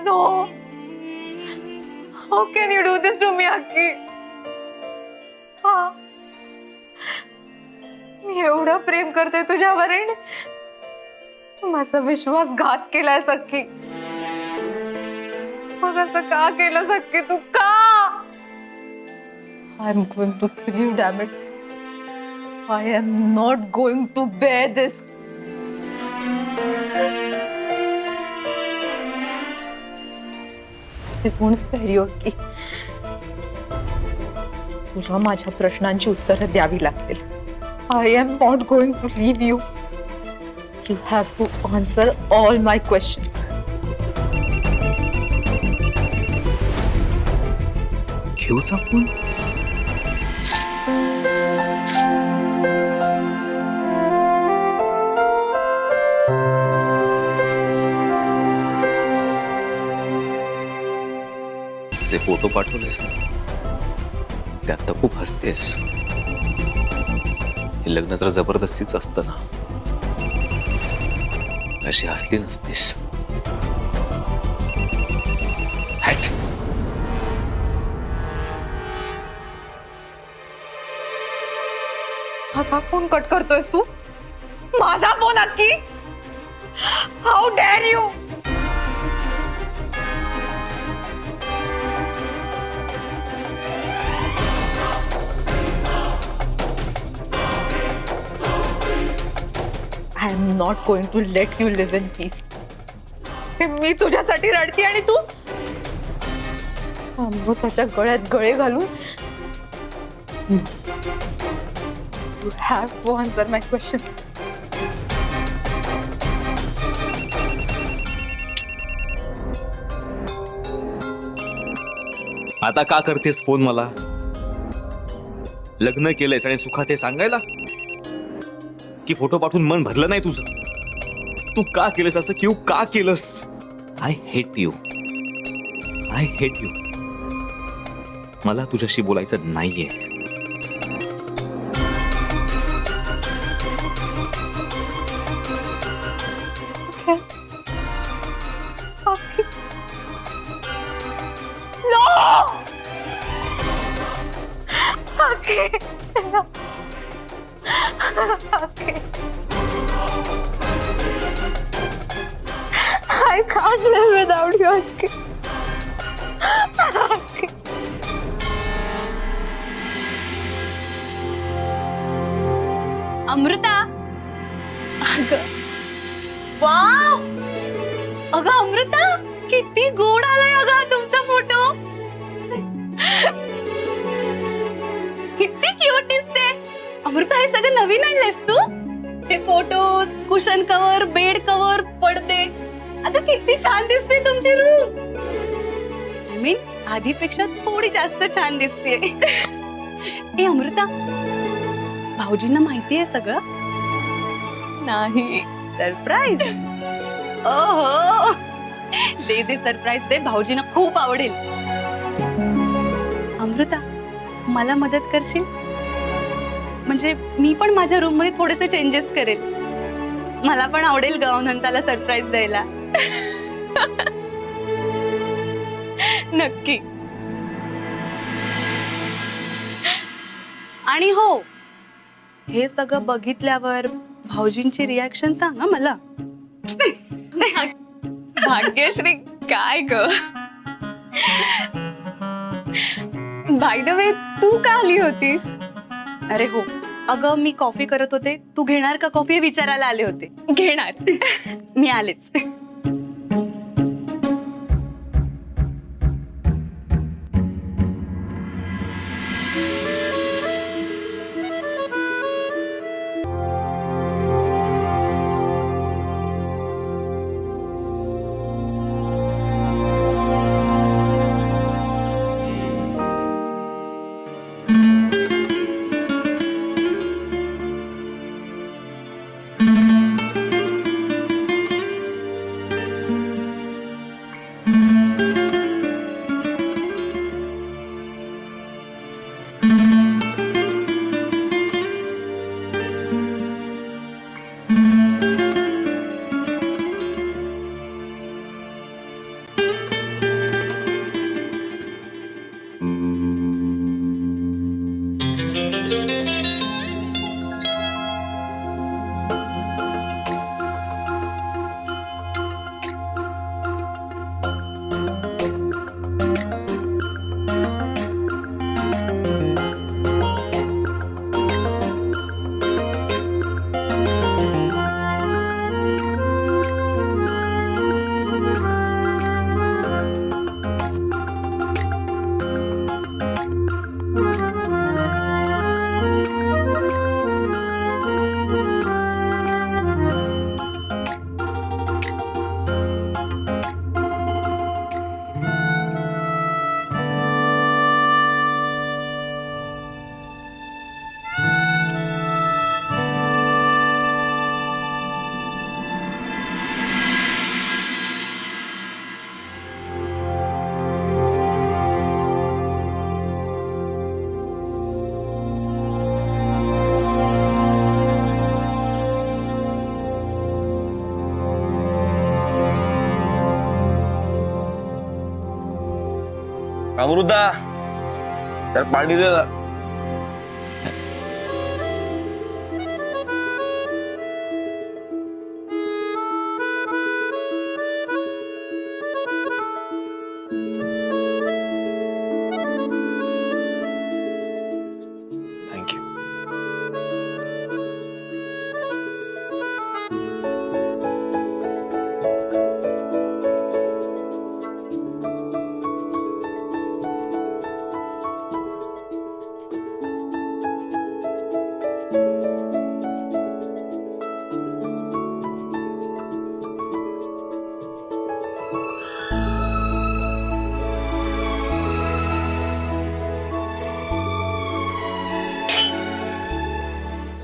No. How can you do this to me, Akki? हा. मी एवढं प्रेम करते तुझ्यावर आणि माझा विश्वासघात केलाय सख्खी. मग असं का केलं सख्खी तू का? I am going to kill you, damn it. I am not going to bear this. I won't spare you, Akki. तुला माझ्या प्रश्नांची उत्तरं द्यावी लागतील. I am not going to leave you. You have to answer all my questions. घेऊचा phone. ते photo पाठवलेस ना त्यात तर खूप हसतेस. हे लग्न जर जबरदस्तीच असतं ना अशी हसली नसतीस. हॅट. माझा फोन कट करतोयस तू? माझा phone Akki? How dare you? I am not going to let you live in peace. मी तुझ्यासाठी रडते आणि तू अमृताच्या गळ्यात गळे घालून. You have to answer my questions. आता का करतेस फोन मला? लग्न केलंयस आणि सुखात हे सांगायला की फोटो पाठवून मन भरलं नाही तुझं? तू का केलंस असं? क्यू का केलंस? I hate you. I hate you. मला तुझ्याशी बोलायचं नाहीये. Okay. No! Okay. No. Okay. I can't live without you. Okay. Okay. Amruta. अगं वाव. अगं अमृता किती गोड आलाय अगं तुमचा फोटो. किती क्यूट दिसते. अमृता हे सगळं नवीन आणलंयस तू? हे photos, cushion cover, bed cover, पडदे. अगं किती छान दिसते तुमची रूम. आय मीन आधीपेक्षा थोडी जास्त छान दिसते. ए अमृता भाऊजींना माहिती आहे सगळं? नाही. सरप्राईज. ओहो दे दे सरप्राईज दे. भाऊजींना खूप आवडेल. अमृता मला मदत करशील? म्हणजे मी पण माझ्या रूम मध्ये थोडेसे चेंजेस करेल. मला पण आवडेल ग अनंताला सरप्राईज द्यायला. नक्की. आणि हो हे सगळं बघितल्यावर भाऊजींची रिॲक्शन सांग हं मला. भाग्यश्री काय ग? बाय द वे तू का आली होतीस? अरे हो अगं मी कॉफी करत होते. तू घेणार का कॉफी हे विचारायला आले होते. घेणार. मी आलेच. अमृता त्यात पाणी दे ना. थँक्यू.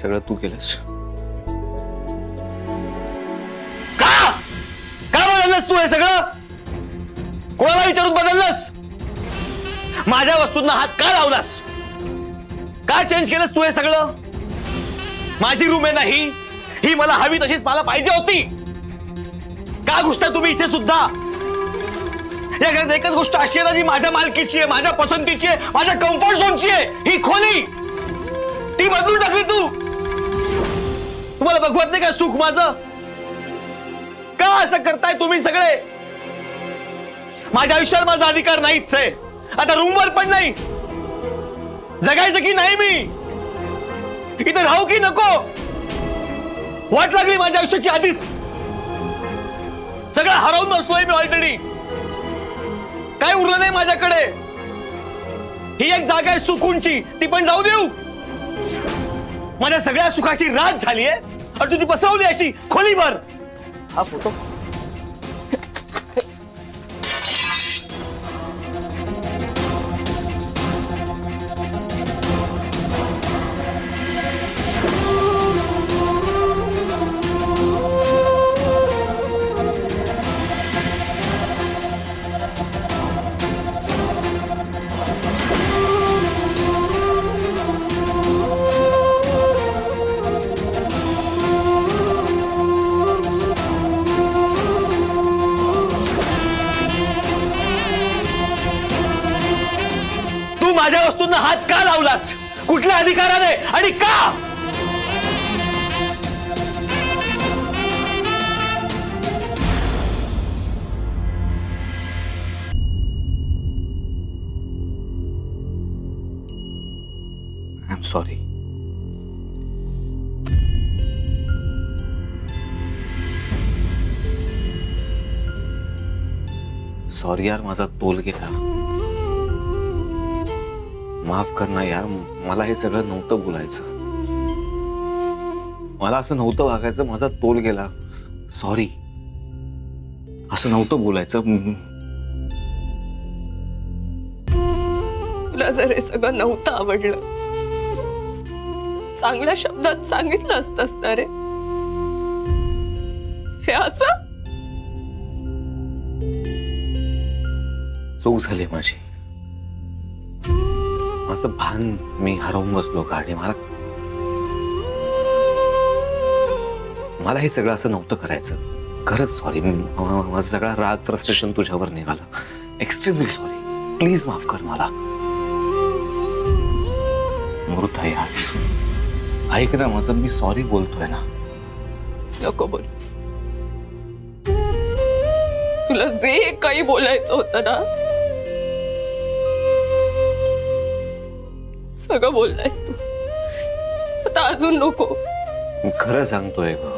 सगळं तू केलंस. का का बदललंस तू हे सगळं? कोणाला विचारून बदललंस? माझ्या वस्तूंना हात का लावलास? का चेंज केलंस तू हे सगळं? माझी रूम आहे नाही, ही मला हवी तशीच मला पाहिजे होती. का घुसता तुम्ही इथे सुद्धा? या घरात एकच गोष्ट अशी आहे ना जी माझ्या मालकीची आहे, माझ्या पसंतीची आहे, माझ्या कम्फर्ट झोनची आहे. ही खोली ती बदलून टाकली तू. तुम्हाला बघवत नाही का सुख माझं? का असं करताय तुम्ही सगळे? माझ्या आयुष्यावर माझा अधिकार नाहीच आहे. आता रूमवर पण नाही. जगायचं की नाही मी? इथं राहू की नको? वाट लागली माझ्या आयुष्याची आधीच. सगळं हरवून बसलोय मी ऑलरेडी. काय उरलं नाही माझ्याकडे. ही एक जागा आहे सुकूनची, ती पण जाऊ देऊ. माझ्या सगळ्या सुखाची रात झालीये आणि तुझी पसरवली अशी खोलीभर. हा फोटो माझ्या वस्तूंना हात का लावलास? कुठल्या अधिकाराने आणि का? I am sorry. सॉरी यार, माझा तोल गेला. माफ कर ना यार, मला हे सगळं नव्हतं बोलायचं. मला असं नव्हतं वागायचं. माझा तोल गेला. सॉरी. असं नव्हतं बोलायचं. तुला जर हे सगळं नव्हतं आवडलं, चांगल्या शब्दात सांगितलं असतंस ना रे. हे असं चूक झाली माझी. असं भान मी हरवून बसलो गाडी. मला हे सगळं असं नव्हतं करायचं. खरंच सॉरी. माझा सगळा राग फ्रस्ट्रेशन तुझ्यावर निघालं. Extremely sorry. प्लीज माफ कर मला. मृता यार ऐक ना माझं, मी सॉरी बोलतोय ना. नको बोलूस. तुला जे काही बोलायचं होतं ना सगळं बोललायस तू. आता अजून नको. मी खरं सांगतोय ग,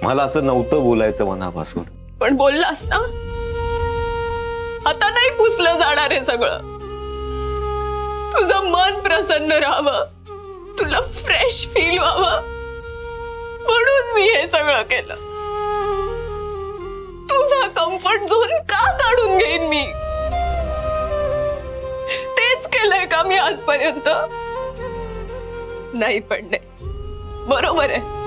मला असं नव्हतं बोलायचं मनापासून. पण बोललास ना. आता नाही पुसलं जाणार हे सगळं. तुझं मन प्रसन्न राहावं, तुला फ्रेश फील व्हावं म्हणून मी हे सगळं केलं. तुझा कम्फर्ट झोन का काढून घेईन मी? तेच केलंय का मी आजपर्यंत? नाही पण नाही. बरोबर आहे.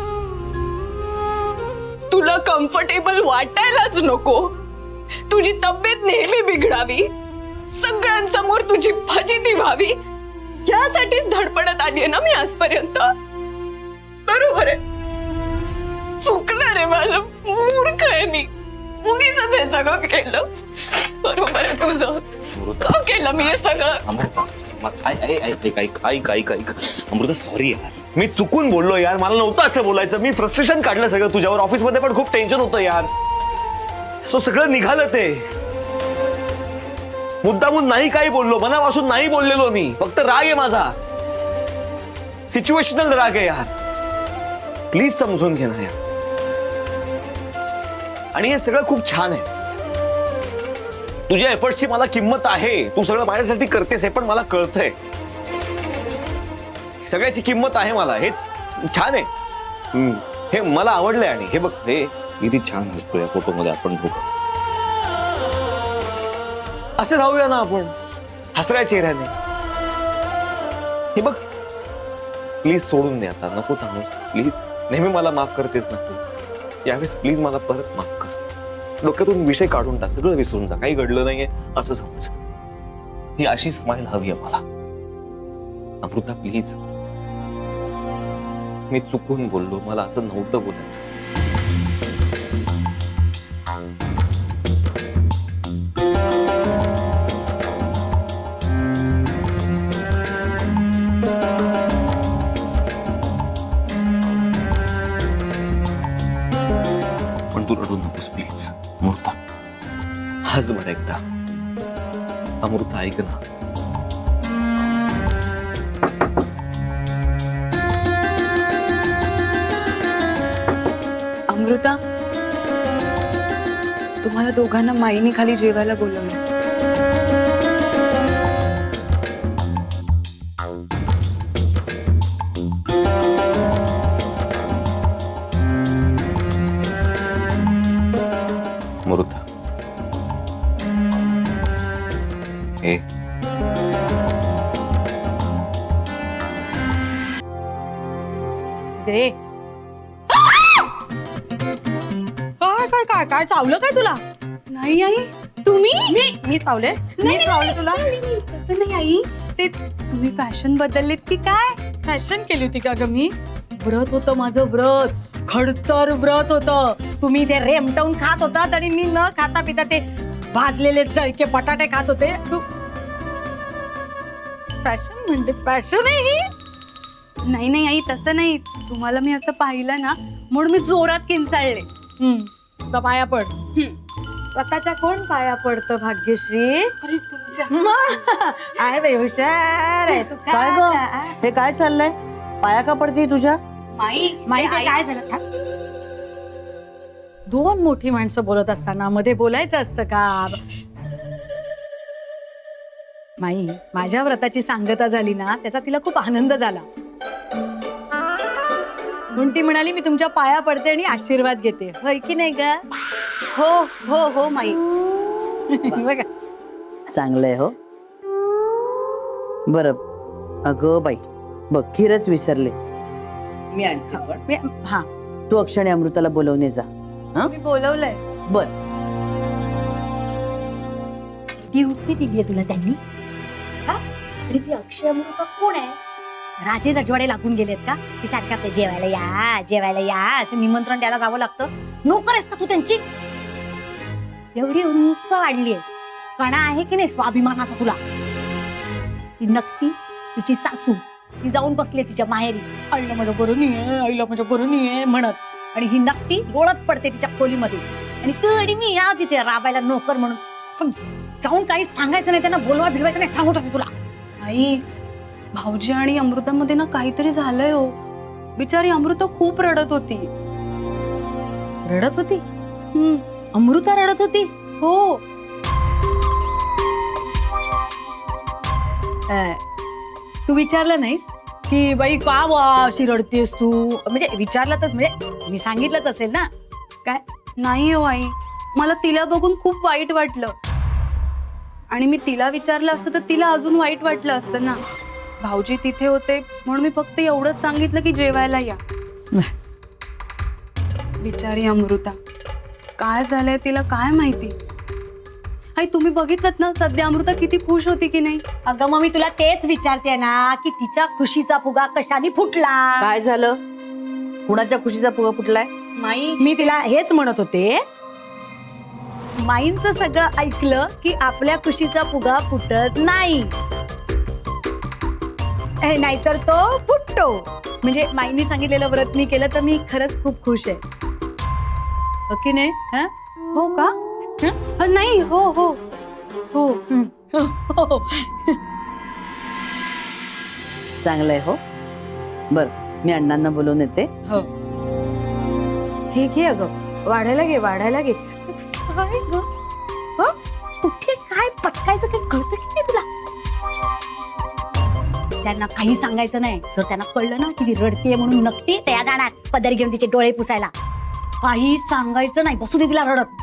तुला कम्फर्टेबल वाटायलाच नको. तुझी तब्येत नेहमी बिघडावी, सगळ्यांसमोर तुझी फजिती व्हावी, यासाठीच धडपडत आलीये ना मी आजपर्यंत. बरोबर आहे. चुकणार आहे माझं. मूर्ख आहे मी. उगीच हे सगळं केलं. बरोबर आहे तुझं. का केलं मी हे सगळं? अमृता सॉरी यार, मी चुकून बोललो यार, मला नव्हतं असं बोलायचं. मी फ्रस्ट्रेशन काढलं सगळं तुझ्यावर. ऑफिसमध्ये पण खूप टेन्शन होतं यार. सो सगळं निघालं ते. मुद्दामून नाही काही बोललो, मनापासून नाही बोललेलो मी. फक्त राग आहे माझा, सिच्युएशनल राग आहे यार. प्लीज समजून घे ना यार. आणि हे सगळं खूप छान आहे. तुझ्या एफर्ट्सची मला किंमत आहे. तू सगळं माझ्यासाठी करतेस हे पण मला कळतंय. सगळ्याची किंमत आहे मला. हे छान आहे. हे मला आवडलंय. आणि हे बघ, हे किती छान हसतो या फोटोमध्ये आपण दोघं. असं राहूया ना आपण, हसऱ्या चेहऱ्याने. हे बघ, प्लीज सोडून दे आता. नको थांबू प्लीज. नेहमी मला माफ करतेस ना तू. यावेळेस प्लीज मला परत माफ कर. डोक्यातून विषय काढून टाक. सगळं विसरून जा. काही घडलं नाहीये असं समज. ही अशी स्माइल हवी आहे मला. अमृता प्लीज. मी चुकून बोललो. मला असं नव्हतं बोलायचं. पण तू रडू नकोस प्लीज. अमृता हस बरं एकदा. अमृता ऐक ना. अमृता, तुम्हाला दोघांना माईने खाली जेवायला बोलवलं. अमृता ए दे. काय काय काय काय चावलं काय तुला? नाही आई, तुम्ही? मी चावले? मी चावले तुला? तसं नाही आई. ते तुम्ही फॅशन बदललीत की काय? फॅशन केली होती का ग मी? व्रत होतं माझं, व्रत. खडतर व्रत होतं. तुम्ही ते रेमटवून खात होतात आणि मी न खाता पिता ते भाजलेले जळके बटाटे खात होते. तू फॅशन म्हणजे फॅशन आहे ही? नाही नाही आई, तसं नाही. तुम्हाला मी असं पाहिलं ना म्हणून मी जोरात किंचाळले. तर पाया पड. स्वतःच्या कोण पाया पडतं भाग्यश्री? अरे तुमच्या आहे बाई, हुशार आहे. काय ग, हे काय चाललंय? पाया का पडते तुझ्या? माई माहिती काय झालं? दोन मोठी माणसं बोलत असताना मध्ये बोलायचं असतं का? माई, माझ्या व्रताची सांगता झाली ना, त्याचा तिला खूप आनंद झाला. म्हणून ती म्हणाली मी तुमच्या पाया पडते आणि आशीर्वाद घेते. होय की नाही ग? हो हो हो माई. बघा, चांगलंय हो. बर, अगं बाई बघ, खीरच विसरले. मी आणते पण. हा, तू अक्षय अमृताला बोलवणे जा. मी बोलवलंय. बर. ड्युटी दिलीये तुला त्यांनी? आणि ती अक्षय अमृता कोण आहे? राजे रजवाडे लागून गेलेत का? ती सारखा ते जेवायला या जेवायला या असं निमंत्रण द्यायला जावं लागतं. नोकर आहेस का तू त्यांची? एवढी उंच वाढलीयस, कणा आहे की नाही स्वाभिमानाचा तुला? ती नक्की तिची सासू, ती जाऊन बसली तिच्या माहेरी, आईला माझ्या बरं नाहीये, आईला माझ्या बरं नाहीये म्हणत. आणि ही नक्की लोळत पडते तिच्या खोलीमध्ये. आणि तू आणि मी या तिथे राबायला नोकर म्हणून. पण जाऊन काही सांगायचं नाही, त्यांना बोलवा भिलवायचं नाही, सांगू टाकते तुला. आई, भाऊजी आणि अमृतामध्ये ना काहीतरी झालंय हो. बिचारी अमृता खूप रडत होती. रडत होती? अमृता रडत होती? हो. तू विचारलं नाहीस की बाई का अशी रडतेस तू? म्हणजे विचारलं तर म्हणजे मी सांगितलंच असेल ना. काय? नाही हो आई, मला तिला बघून खूप वाईट वाटलं. आणि मी तिला विचारलं असतं तर तिला अजून वाईट वाटलं असतं ना. भाऊजी तिथे होते म्हणून मी फक्त एवढंच सांगितलं की जेवायला या. बिचारी अमृता, काय झालंय तिला काय माहिती. आई तुम्ही बघितलं ना सध्या अमृता किती खुश होती की नाही. अगं मग मी तुला तेच विचारते ना की तिच्या खुशीचा फुगा कशाने फुटला? काय झालं? कुणाच्या खुशीचा फुगा फुटलाय? माई, मी तिला हेच म्हणत होते. माईंचं सगळं ऐकलं की आपल्या खुशीचा फुगा फुटत नाही. नाहीतर तो फुटतो. म्हणजे माईंनी सांगितलेलं व्रत मी केलं तर मी खरंच खूप खुश आहे. हो की नाही? हं? हो का? नाही हो हो हो. हो. चांगलंय हो. बर मी अण्णांना बोलवून येते. हो. घे घे अगं, वाढायला घे. काय ग? हं? कुठे काय पचकायचं काही कळतं की नाही तुला? त्यांना काही सांगायचं नाही. जर त्यांना कळलं ना की ती रडतीये म्हणून नक्की त्या जाणार पदर घेऊन तिचे डोळे पुसायला. काही सांगायचं नाही, बसू दे तिला रडत.